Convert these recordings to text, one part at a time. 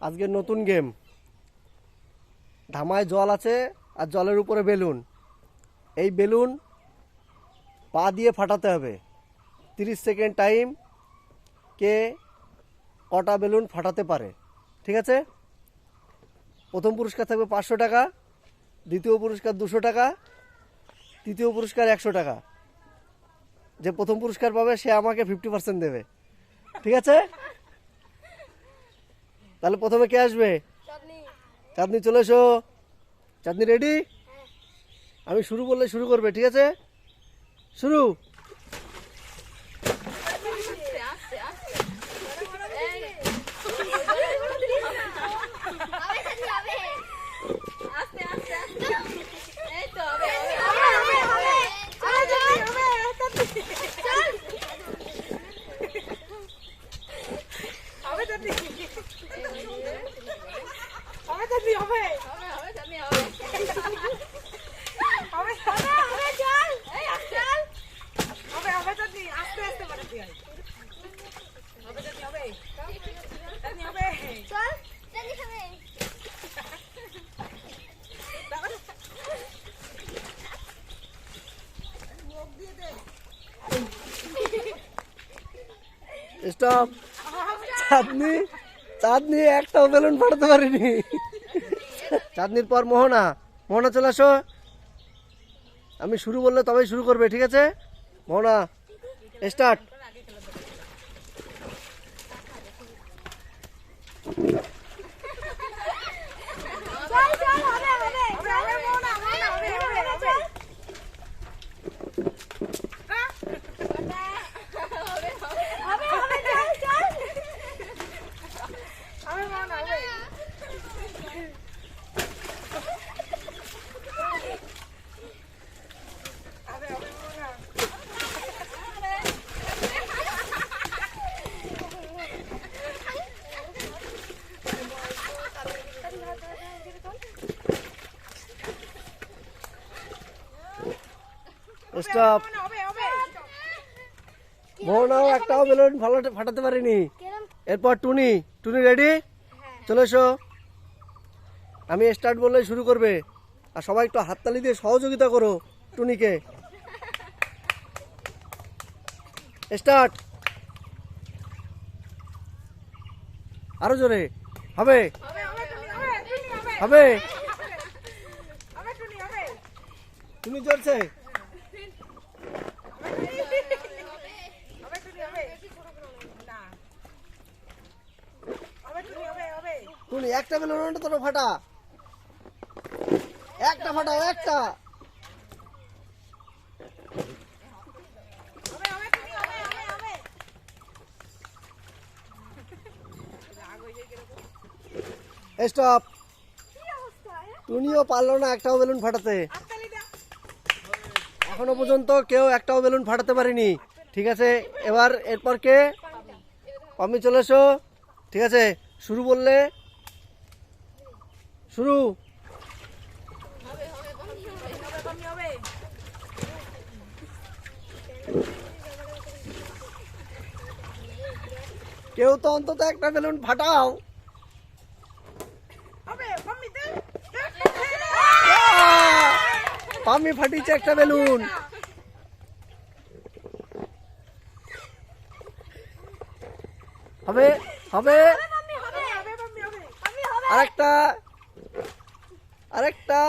আজকের নতুন গেম। ধামায় জল আছে আর জলের উপরে বেলুন। এই বেলুন পা দিয়ে ফাটাতে হবে। 30 সেকেন্ড টাইম। কে কটা বেলুন ফাটাতে পারে, ঠিক আছে? প্রথম পুরস্কার থাকবে 500 টাকা, দ্বিতীয় পুরস্কার 200 টাকা, তৃতীয় পুরস্কার 100 টাকা। যে প্রথম পুরস্কার পাবে সে আমাকে 50% দেবে, ঠিক আছে? তাহলে প্রথমে কে আসবে? চাঁদনি, চলে এসো। চাঁদনি রেডি? আমি শুরু বললে শুরু করবে, ঠিক আছে? শুরু। স্টপ। চাঁদনি, চাঁদনি একটাও বেলুন ফাটাতে পারিনি। চাঁদনির পর মোহনা। মোহনা চলে আসো। আমি শুরু বললে তবেই শুরু করবে, ঠিক আছে? মোহনা স্টার্ট। স্টপ। মোহনাও একটাও বেলুন ফাটাতে পারিনি। এরপর টুনি। টুনি রেডি? চলে এসো। আমি স্টার্ট বললে শুরু করবে। আর সবাই একটু হাততালি দিয়ে সহযোগিতা করো টুনিকে। স্টার্ট। আরো জোরে হবে, হবে। টুনি জোরছে। টুনি একটা বেলুন তোর ফাটা, একটা ফাটাও, একটা। স্টপ। টুনিও পারলো না একটাও বেলুন ফাটাতে। এখনো পর্যন্ত কেউ একটাও বেলুন ফাটাতে পারেনি, ঠিক আছে? এরপর কে? আমি চলে এসো, ঠিক আছে? শুরু বললে শুরু। কেউ তো অন্তত একটা বেলুন ফাটাও। পাম্মি ফাটিছে একটা বেলুন। হবে, হবে। আরেকটা, আরেকটা।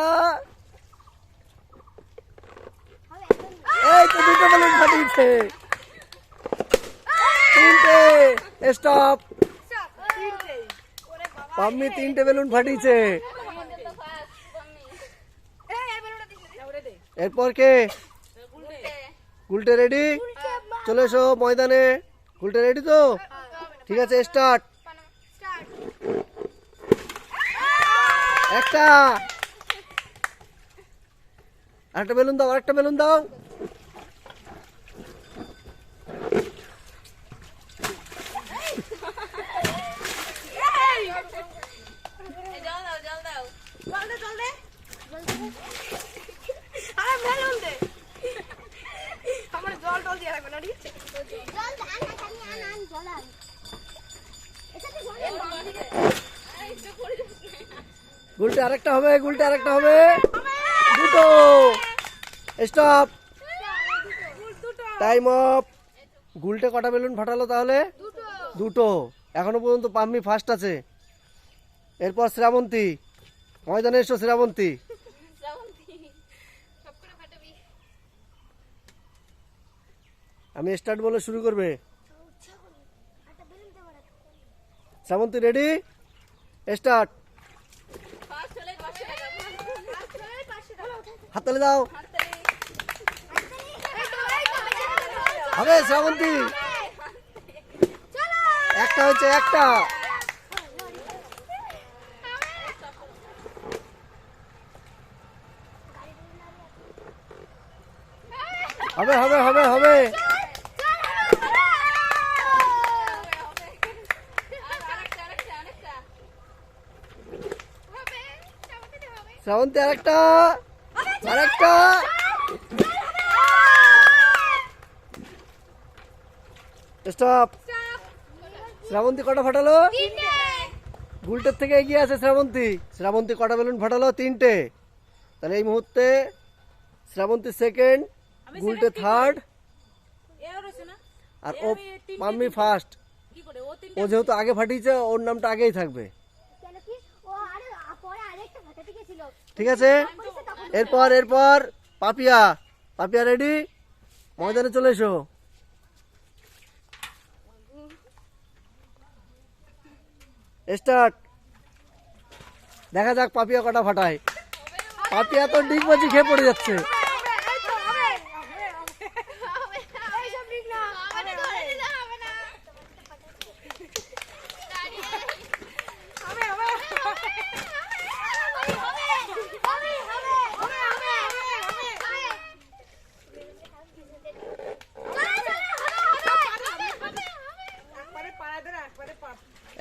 এই তো দুটো বেলুন ফাটিয়েছে। তিনটে। স্টপ। পাম্মি 3টে বেলুন ফাটিয়েছে। এরপর কে? গুলটে রেডি? চলে এসো ময়দানে। গুলটে রেডি তো? ঠিক আছে, স্টার্ট। একটা, আরেকটা বেলুন দাও, আরেকটা বেলুন দাও। গুলটে আরেকটা হবে, গুলটে আরেকটা হবে। দুটো। স্টপ। Time of. গুলটে কটা বেলুন ফাটালো তাহলে? দুটো। এখনো পর্যন্ত পাম্মি ফার্স্ট আছে। এরপর শ্রাবন্তী। ময়দানে এসো শ্রাবন্তী। আমি স্টার্ট বলে শুরু করবে। শ্রাবন্তী রেডি? স্টার্ট। হাততালি দাও। হবে শ্রাবন্তী। একটা হচ্ছে, একটা। হবে হবে হবে হবে। শ্রাবন্তী আরেকটা, আরেকটা। স্টপ। শ্রাবন্তী কটা ফাটালো? গুলটের থেকে এগিয়ে আছে শ্রাবন্তী। শ্রাবন্তী কটা বেলুন ফাটালো? তিনটে। তাহলে এই মুহূর্তে শ্রাবন্তী সেকেন্ড, গুলটে থার্ড, আর ও পাম্মি ফার্স্ট। ও যেহেতু আগে ফাটিয়েছে, ওর নামটা আগেই থাকবে। ঠিক আছে। এরপর এরপর পাপিয়া। পাপিয়া রেডি? ময়দানে চলে এসো। স্টার্ট। দেখা যাক পাপিয়া কটা ফাটায়। পাপিয়া তো ডিগবাজি খেয়ে পড়ে যাচ্ছে।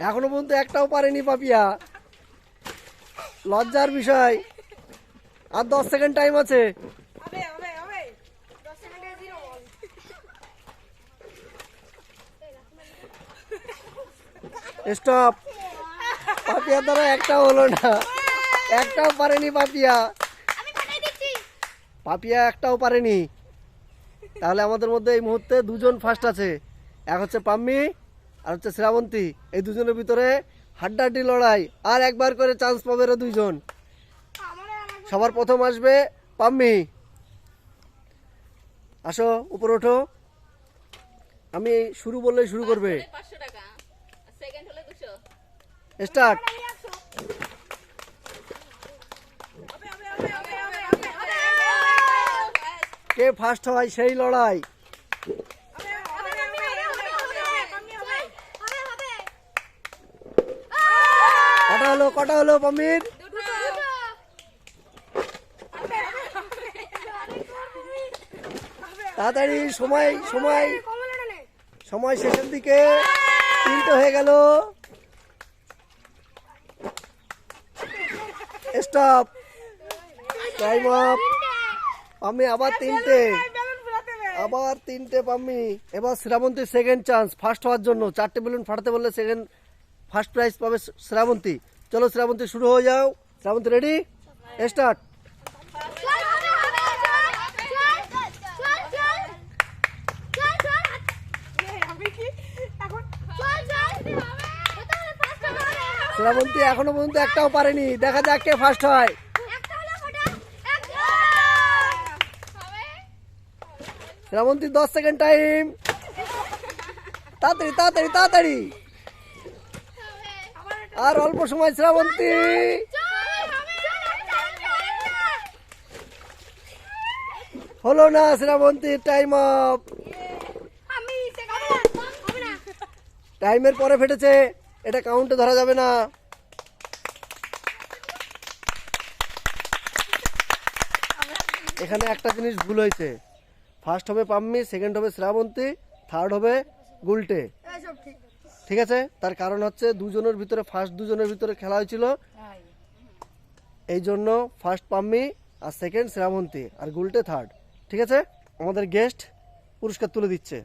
এখনো পর্যন্ত একটাও পারেনি পাপিয়া। লজ্জার বিষয়। আর 10 সেকেন্ড টাইম আছে। স্টপ। পাপিয়া দ্বারা একটাও হলো না, একটাও পারেনি পাপিয়া। পাপিয়া একটাও পারেনি। তাহলে আমাদের মধ্যে এই মুহূর্তে দুজন ফার্স্ট আছে। এক হচ্ছে পাম্মি আর হচ্ছে শ্রাবন্তী। এই দুজনের ভিতরে হাড্ডাহাড্ডি লড়াই। আর একবার করে চান্স পাবে এরা দুইজন। সবার প্রথম আসবে পাম্মি। আসো উপরে ওঠো। আমি শুরু বললেই শুরু করবে। স্টার্ট। কে ফার্স্ট হয় সেই লড়াই। কটা হলো পাম্মির? তাড়াতাড়ি, সময় সময় সময় শেষের দিকে। 3টে হয়ে গেল। স্টপ। Time of. পাম্মি আবার 3টে, আবার 3টে পাম্মি। এবার শ্রাবন্তী সেকেন্ড চান্স ফার্স্ট হওয়ার জন্য। 4টে বেলুন ফাটাতে বললে সেকেন্ড ফার্স্ট প্রাইজ পাবে শ্রাবন্তী। চলো শ্রাবন্তী শুরু হয়ে যাও। শ্রাবন্তী রেডি? স্টার্ট। শ্রাবন্তী এখনো পর্যন্ত একটাও পারেনি। দেখা যাক কে ফার্স্ট হয়। Srabanti 10 second time. তাড়াতাড়ি তাড়াতাড়ি তাড়াতাড়ি। আর অল্প সময় শ্রাবন্তী। হলো না শ্রাবন্তী। Time of. টাইমের পরে ফেটেছে, এটা কাউন্টে ধরা যাবে না। এখানে একটা জিনিস ভুল হয়েছে। ফার্স্ট হবে পাম্মি, সেকেন্ড হবে শ্রাবন্তী, থার্ড হবে গুলটে। ঠিক আছে। তার কারণ হচ্ছে দুজনের ভিতরে ফার্স্ট দুজনের ভিতরে খেলা হয়েছিল, এই জন্য ফার্স্ট পাম্মি আর সেকেন্ড শ্রাবন্তী আর গুলটে থার্ড। ঠিক আছে। আমাদের গেস্ট পুরস্কার তুলে দিচ্ছে।